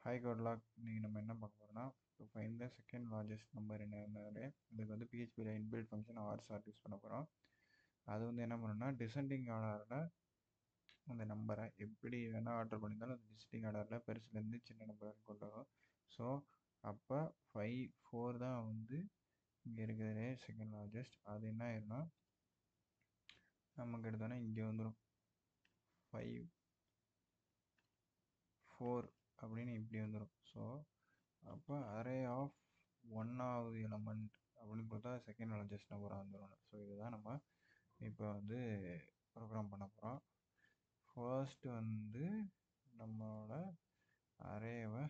Hi good lock. நீங்கள் நம்ம என்ன பார்க்க போகிறோம்னா, to find the second largest number என்னன்னாலே இதுக்கு வந்து பிஹெச்பியில் inbuilt function or sort use பண்ண போகிறோம். அது வந்து என்ன பண்ணணும்னா டிசெண்டிங் ஆர்டரில் அந்த நம்பரை எப்படி வேணால் ஆர்டர் பண்ணியிருந்தாலும் அந்த டிசெண்டிங் ஆர்டரில் பெருசுலேருந்து சின்ன நம்பர் கொண்டு வரும். ஸோ அப்போ 5 4 தான் வந்து இங்கே இருக்கிறதே செகண்ட் லார்ஜஸ்ட். அது என்ன ஆயிரும்னா நமக்கு எடுத்தோன்னா இங்கே வந்துடும் 5 4 அப்படின்னு இப்படி வந்துடும். ஸோ அப்போ அரே ஆஃப் ஒன்றாவது எலமெண்ட் அப்படின்னு கொடுத்தா செகண்ட் லார்ஜஸ்ட் நம்பராக வந்துடும். ஸோ இதுதான் நம்ம இப்போ வந்து ப்ரோக்ராம் பண்ண போகிறோம். ஃபர்ஸ்ட் வந்து நம்மளோட அரேவை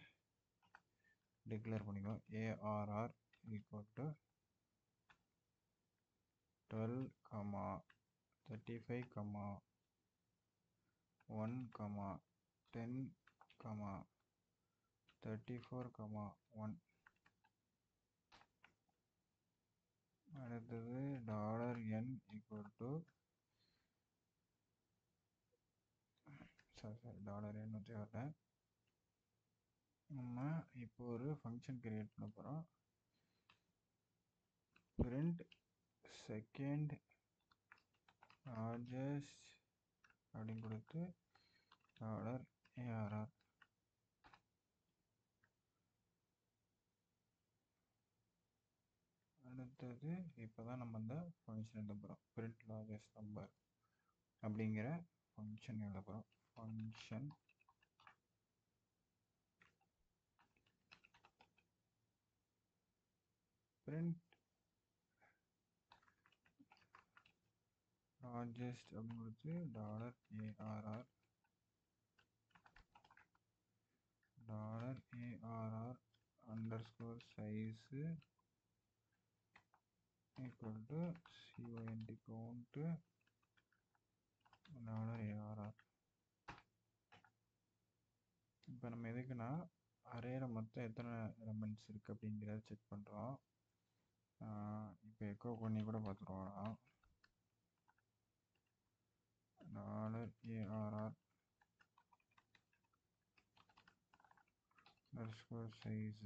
டிக்ளேர் பண்ணிக்கோம். ARR equal to 12, 35, 1, 10, 34, 1. அடுத்தது $n ஈக்குவல் டு $n வச்சு வரேன். நம்ம இப்போ ஒரு ஃபங்க்ஷன் கிரியேட் பண்ண போகிறோம். print second largest அப்படின்னு கொடுத்து $ARR. அடுத்தது இப்போ தான் நம்ம அந்த ஃபங்க்ஷன் எழுத போகிறோம். print largest number அப்படிங்கிற ஃபங்க்ஷன் எழுத போகிறோம். ஃபங்க்ஷன் print largest அப்படின்னு கொடுத்து $ARR underscore size equal to CONT count $ARR. இப்போ நம்ம எதுக்குன்னா அரேல மொத்தம் எத்தனை எலமெண்ட்ஸ் இருக்குது அப்படிங்கிறத செக் பண்ணுறோம். இப்போ எக்கோ பண்ணி கூட பார்த்துருவோம். $ARR underscore size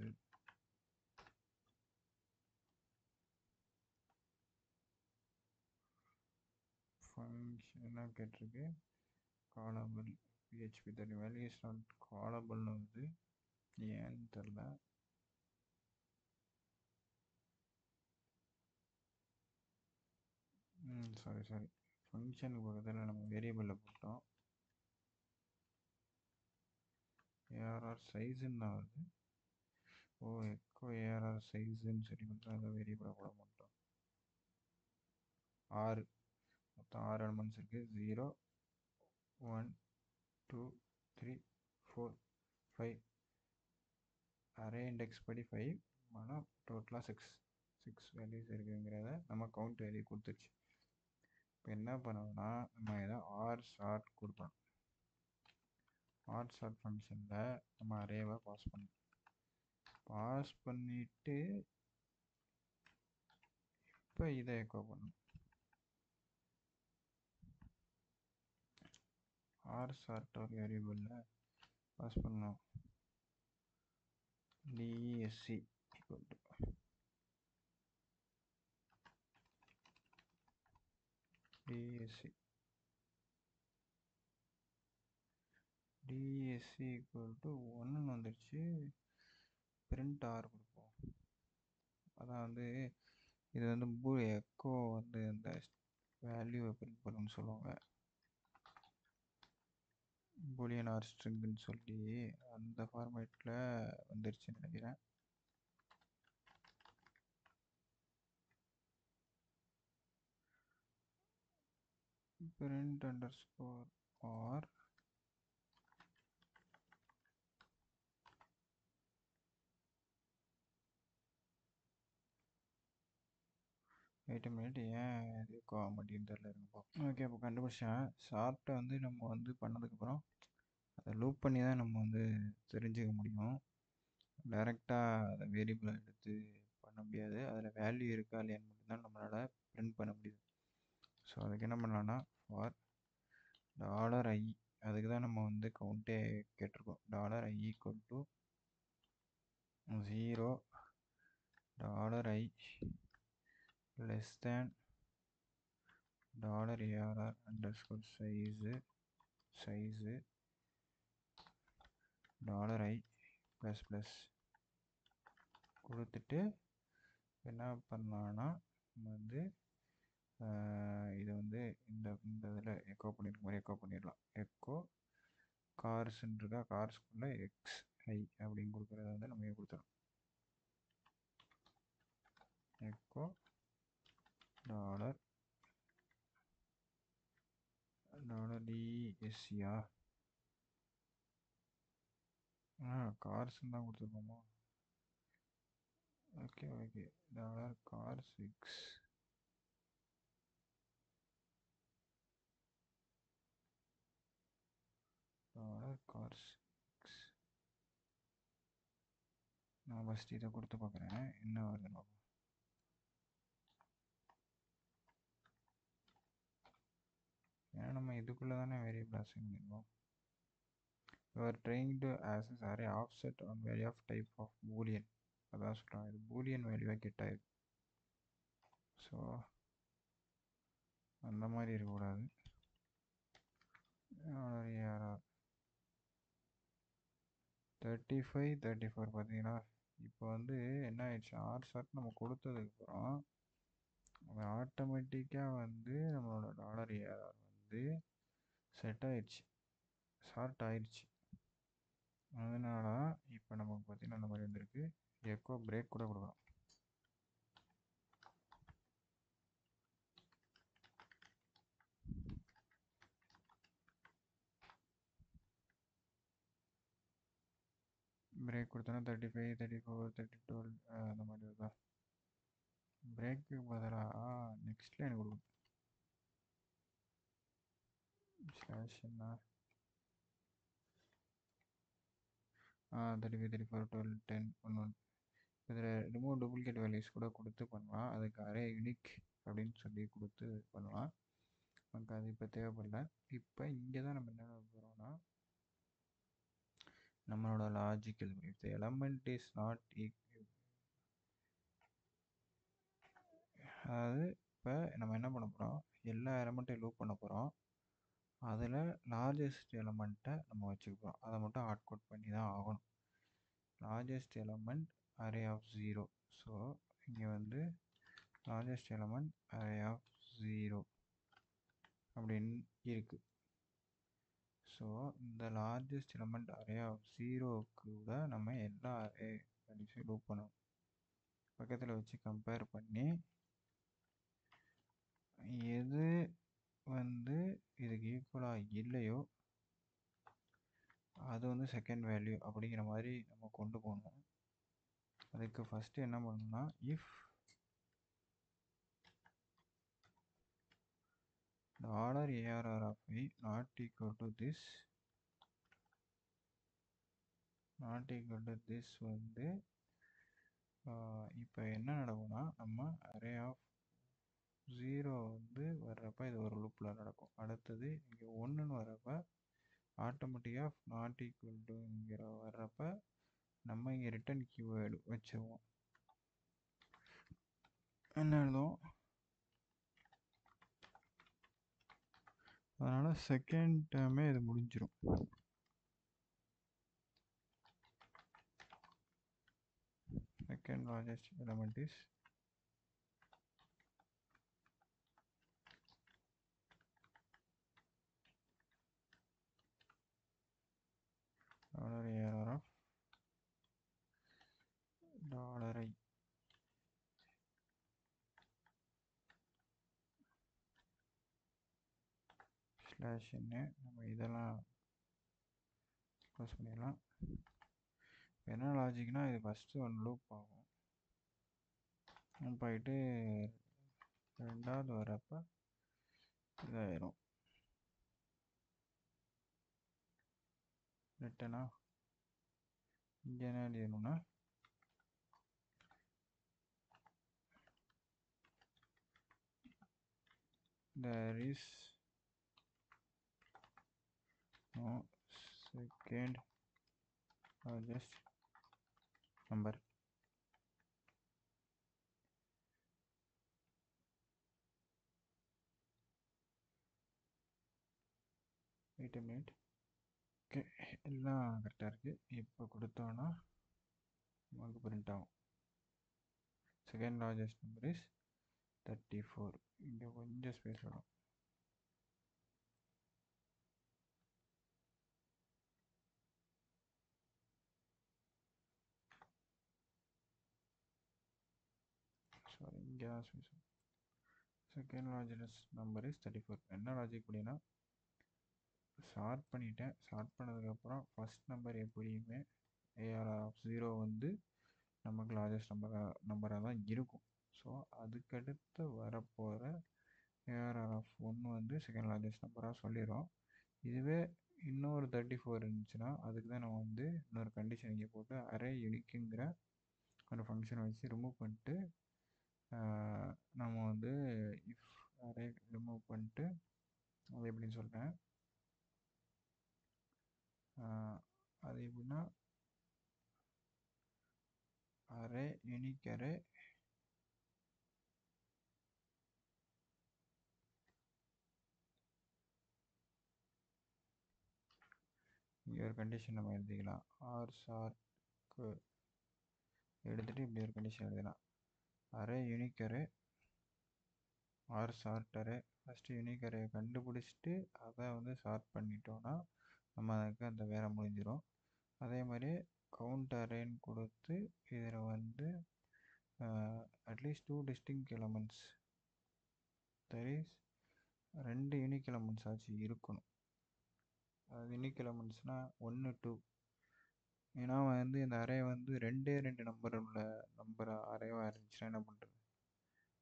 ஃபங்க்ஷனாக கேட்டிருக்கு. Callable PHP 30 value is not காலபிள்னு வந்து ஏன்னு தெரில. சாரி ஃபங்க்ஷனுக்கு பக்கத்தில் நம்ம வேரியபிளில் போட்டோம். ARR சைஸுன்னு தான் வருது. எக்கோ ARR சைஸுன்னு சொல்லி மட்டும் அதை வேரியபிளாக போட மாட்டோம். 6 மொத்தம் 6 எலமெண்ட்ஸ் இருக்குது. 0 1 2 3 4 5. அரே இண்டெக்ஸ் படி 5 ஆனால் டோட்டலாக 6 வேல்யூஸ் இருக்குங்கிறத நம்ம கவுண்ட் வேல்யூ கொடுத்துருச்சு. இப்போ என்ன பண்ணணும்னா நம்ம இதை ஆர் ஷார்ட் கொடுப்போம். ஆர் ஷார்ட் ஃபங்க்ஷனில் நம்ம அரேவை பாஸ் பண்ணிவிட்டு இப்போ இதை எக்கோ பண்ணணும். ஆர் ஷார்ட் ஒரு வேரியபிளில் பாஸ் பண்ணோம். DESC equal to equal to 1 வந்துருச்சு. print R கொடுப்போம். அதான் வந்து இது வந்து எக்கோ வந்து அந்த வேல்யூவை பிரிண்ட் பண்ணணும்னு சொல்லுவாங்க. பூலியன் ஆர் ஸ்ட்ரிங்குன்னு சொல்லி அந்த ஃபார்மேட்டில் வந்துருச்சுன்னு நினைக்கிறேன். print underscore R wait minute, ஏன் இது ஆக மாட்டேன்னு தெரியல இருங்கப்பா. ஓகே, இப்போ கண்டுபிடிச்சேன். ஷார்ட்டை வந்து நம்ம வந்து பண்ணதுக்கப்புறம் அதை லூப் பண்ணி தான் நம்ம வந்து தெரிஞ்சுக்க முடியும். டைரெக்டாக அதை வேரியபிளை எடுத்து பண்ண முடியாது. அதில் வேல்யூ இருக்கா இல்லையான்னு மட்டும்தான் நம்மளால் பிரிண்ட் பண்ண முடியுது. ஸோ அதுக்கு என்ன பண்ணலான்னா ஃபார் $i, அதுக்கு தான் நம்ம வந்து கவுண்டே கேட்டிருக்கோம். $i equal to 0 $i less than $arr underscore size $i plus plus கொடுத்துட்டு என்ன பண்ணலான்னா வந்து இது வந்து இந்த இதில் எக்கோ பண்ணியிருக்க மாதிரி எக்கோ பண்ணிடலாம். எக்கோ கார்ஸ்ன்னு இருக்கா, கார்ஸ்க்குள்ளே xi அப்படின்னு கொடுக்குறத வந்து நம்ம இங்கே கொடுத்துறோம். எக்கோ $DSCR கார்ஸ்ன்னு தான் கொடுத்துருக்கோமா? Okay $cars x $cars x. நான் ஃபஸ்ட் இதை கொடுத்து பார்க்குறேன் என்ன வருதுன்னு. ஏன்னா நம்ம இதுக்குள்ளே தானே வேரியபிள் அசைன் பண்ணியிருக்கோம். You are trying to access array offset on value of type of boolean. அதான் சொல்கிறாங்க, இது பூலியன் வேல்யூவாக கெட் ஆயிருக்கு. ஸோ அந்த மாதிரி இருக்கக்கூடாது. 35 34 பார்த்தீங்கன்னா இப்போ வந்து என்ன ஆயிடுச்சு, ஆர்சாட் நம்ம கொடுத்ததுக்கப்புறம் அது ஆட்டோமேட்டிக்காக வந்து நம்மளோட $ARR வந்து செட் ஆயிடுச்சு, ஷார்ட் ஆயிடுச்சு. அதனால இப்போ நமக்கு பார்த்தீங்கன்னா அந்த மாதிரி வந்துருக்கு. எக்கோ பிரேக் கூட கொடுக்கலாம். பிரேக் கொடுத்தோன்னா 35 34 32 அந்த மாதிரி வருதா. பிரேக்கு பதிலாக நெக்ஸ்ட் லைன் கொடுக்கும். ஸ்லாஷ் என்ன 35 34 12 10 11. இதில் ரிமூவ் டூப்ளிகேட் வேல்யூஸ் கூட கொடுத்து பண்ணலாம். அதுக்கு அரே யூனிக் அப்படின்னு சொல்லி கொடுத்து பண்ணலாம். நமக்கு அது இப்போ தேவைப்படல. இப்போ இங்கே தான் நம்ம என்ன போகிறோம்னா நம்மளோட logical if the element is not equal, அதாவது இப்போ நம்ம என்ன பண்ண போகிறோம், எல்லா எலமெண்ட்டையும் லூப் பண்ண போகிறோம். அதில் லார்ஜஸ்ட் எலமெண்ட்டை நம்ம வச்சுக்கிறோம். அதை மட்டும் ஹார்ட் கோட் பண்ணி தான் ஆகணும். Largest element array of 0. So இங்கே வந்து லார்ஜஸ்ட் எலமெண்ட் அரே ஆஃப் 0 அப்படின்னு இருக்குது. ஸோ இந்த லார்ஜஸ்ட் எலமெண்ட் அரே ஆஃப் 0க்கு தான் நம்ம எல்லா அரே வேல்யூஸையும் லூப் பண்ணணும். பக்கத்தில் வச்சு கம்பேர் பண்ணி எது வந்து இதுக்கு ஈக்குவலாக இல்லையோ அது வந்து செகண்ட் வேல்யூ அப்படிங்கிற மாதிரி நம்ம கொண்டு போகணும். அதுக்கு ஃபஸ்ட்டு என்ன பண்ணணும்னா if $ARR of i not equal to this வந்து இப்போ என்ன நடக்கும்னா நம்ம அரே ஆஃப் 0 வந்து வர்றப்ப இது ஒரு லூப்பில் நடக்கும். அடுத்தது இங்கே 1ன்னு வர்றப்ப ஆட்டோமேட்டிக்காக நாட் ஈக்குவல் டுங்கிற வர்றப்ப நம்ம இங்கே ரிட்டர்ன் கீவேர்டு வச்சுருவோம். என்ன எழுதும், அதனால் செகண்ட் டேர்மே இது முடிஞ்சிடும். Second largest element is $ARR of $i. Slash என்ன நம்ம இதெல்லாம் க்ளோஸ் பண்ணிடலாம். என்ன லாஜிக்னால் இது ஃபஸ்ட்டு ஒன் லூப் ஆகும், போயிட்டு ரெண்டாவது வரப்போ இதாயிரும் ரிட்டனா. இங்கே என்ன எழுதணும்னா there is no second largest number. Wait a minute. Okay, எல்லாம் கரெக்டாக இருக்குது. இப்போ கொடுத்தோன்னா நமக்கு பிரிண்ட் ஆகும். Second largest number is 34. இங்கே கொஞ்சம் ஸ்பேஸ் வரும். சாரி, இங்கே தான் ஸ்பேஸ் வரும். Second largest number is 34. என்ன லாஜிக் அப்படின்னா, ஷார்ட் பண்ணிட்டேன். ஷார்ட் பண்ணதுக்கப்புறம் ஃபஸ்ட் நம்பர் எப்படியுமே ஏஆர்ஆர் ஆஃப் 0 வந்து நமக்கு லார்ஜஸ்ட் நம்பராக தான் இருக்கும். ஸோ அதுக்கடுத்து வரப்போகிற ஏஆர்ஆர் ஆஃப் 1 வந்து செகண்ட் லார்ஜஸ்ட் நம்பராக சொல்லிடும். இதுவே இன்னொரு 34 இருந்துச்சுன்னா அதுக்கு தான் நம்ம வந்து இன்னொரு கண்டிஷன் இங்கே போட்டு அரே யூனிக்குங்கிற ஒரு ஃபங்க்ஷனை வச்சு ரிமூவ் பண்ணிட்டு நம்ம வந்து இஃப் அரே ரிமூவ் பண்ணிட்டு அது எப்படின்னு சொல்கிறேன். அது எப்படின்னா அரே யூனிக் அரே இங்கே ஒரு கண்டிஷன் நம்ம எழுதிக்கலாம். ஆர் ஷார்ட்க்கு எடுத்துகிட்டு இப்படி ஒரு கண்டிஷன் எழுதலாம். Array unique array or sort array. First unique array கண்டுபிடிச்சிட்டு அதை வந்து ஷார்ட் பண்ணிட்டோன்னா நம்ம அதுக்கு அந்த வேலை முடிஞ்சிடும். அதே மாதிரி கவுண்ட் அரேன்னு கொடுத்து இதில் வந்து at least 2 distinct elements, that is 2 unique elements ஆச்சு இருக்கணும். அது யூனிக் எலமெண்ட்ஸ்னால் 1 2. ஏன்னா வந்து இந்த அரே வந்து 2 நம்பர் உள்ள நம்பர் அரேவாக இருந்துச்சுன்னா என்ன பண்ணுறது?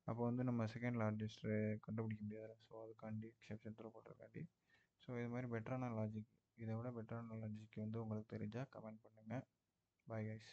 அப்போ வந்து நம்ம செகண்ட் லார்ஜஸ்ட்டு கண்டுபிடிக்க முடியாது. ஸோ அதுக்காண்டி எக்ஸெப்ஷன் த்ரோ போட்டிருக்காண்டி. ஸோ இது மாதிரி பெட்டரான லாஜிக், இதை விட பெட்டரான லாஜிக் வந்து உங்களுக்கு தெரிஞ்சால் கமெண்ட் பண்ணுங்கள். Bye guys.